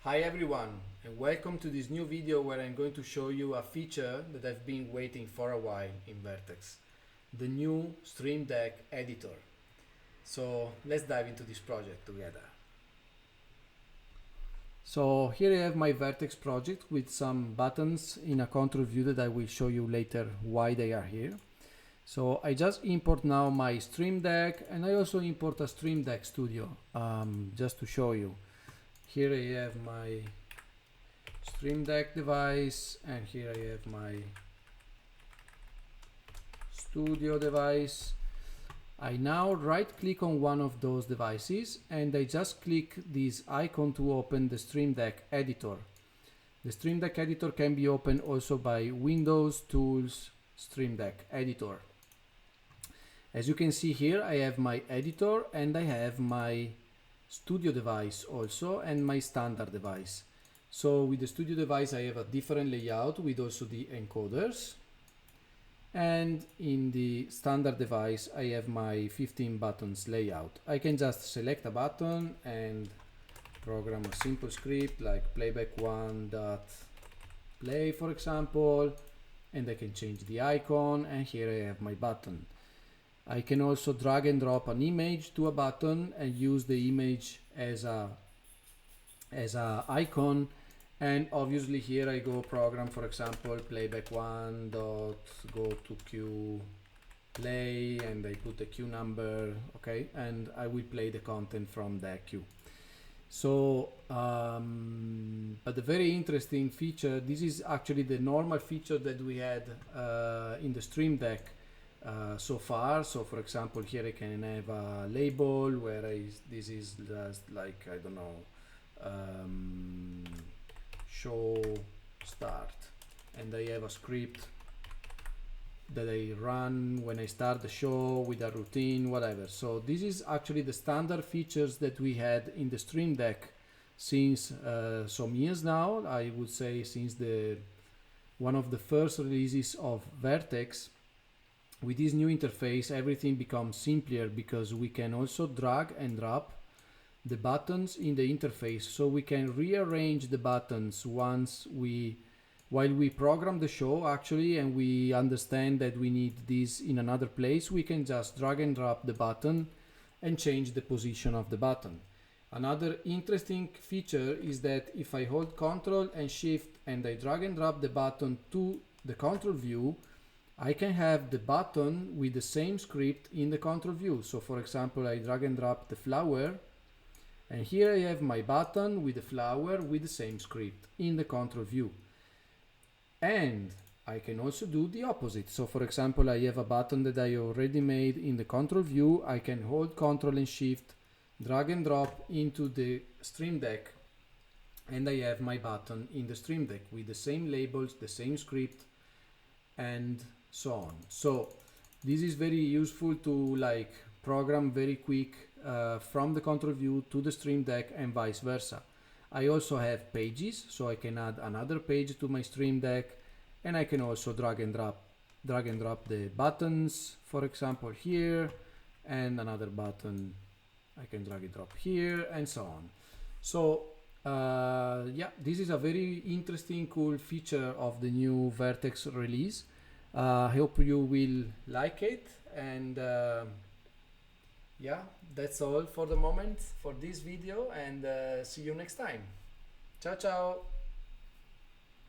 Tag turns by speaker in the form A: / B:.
A: Hi everyone, and welcome to this new video where I'm going to show you a feature that I've been waiting for a while in Vertex, the new Stream Deck editor. So let's dive into this project together. So here I have my Vertex project with some buttons in a control view that I will show you later why they are here. So I just import now my Stream Deck, and I also import a Stream Deck Studio just to show you. Here I have my Stream Deck device, and here I have my Studio device. I now right click on one of those devices and I just click this icon to open the Stream Deck editor. The Stream Deck editor can be opened also by Windows, Tools, Stream Deck editor. As you can see here, I have my editor and I have my Studio device also and my standard device. So with the Studio device I have a different layout with also the encoders, and in the standard device I have my 15 buttons layout. I can just select a button and program a simple script like playback1.play for example, and I can change the icon, and here I have my button. I can also drag and drop an image to a button and use the image as a icon, and obviously here I go program, for example, playback1 dot go to queue play, and I put the queue number, okay, and I will play the content from that queue. So but the very interesting feature, this is actually the normal feature that we had in the Stream Deck so far. So for example, here I can have a label where this is just like, I don't know, show start, and I have a script that I run when I start the show with a routine, whatever. So this is actually the standard features that we had in the Stream Deck since some years now. I would say since one of the first releases of Vertex. With this new interface, everything becomes simpler because we can also drag and drop the buttons in the interface, so we can rearrange the buttons while we program the show actually, and we understand that we need this in another place. We can just drag and drop the button and change the position of the button. Another interesting feature is that if I hold Ctrl and Shift and I drag and drop the button to the control view, I can have the button with the same script in the control view. So for example, I drag and drop the flower, and here I have my button with the flower with the same script in the control view. And I can also do the opposite. So for example, I have a button that I already made in the control view. I can hold Ctrl and Shift, drag and drop into the Stream Deck, and I have my button in the Stream Deck with the same labels, the same script, and so on. So this is very useful to like program very quick from the control view to the Stream Deck and vice versa. I also have pages, so I can add another page to my Stream Deck, and I can also drag and drop the buttons, for example here, and another button I can drag and drop here, and so on. So yeah, this is a very interesting, cool feature of the new Vertex release. I hope you will like it, and yeah, that's all for the moment for this video, and see you next time. Ciao ciao.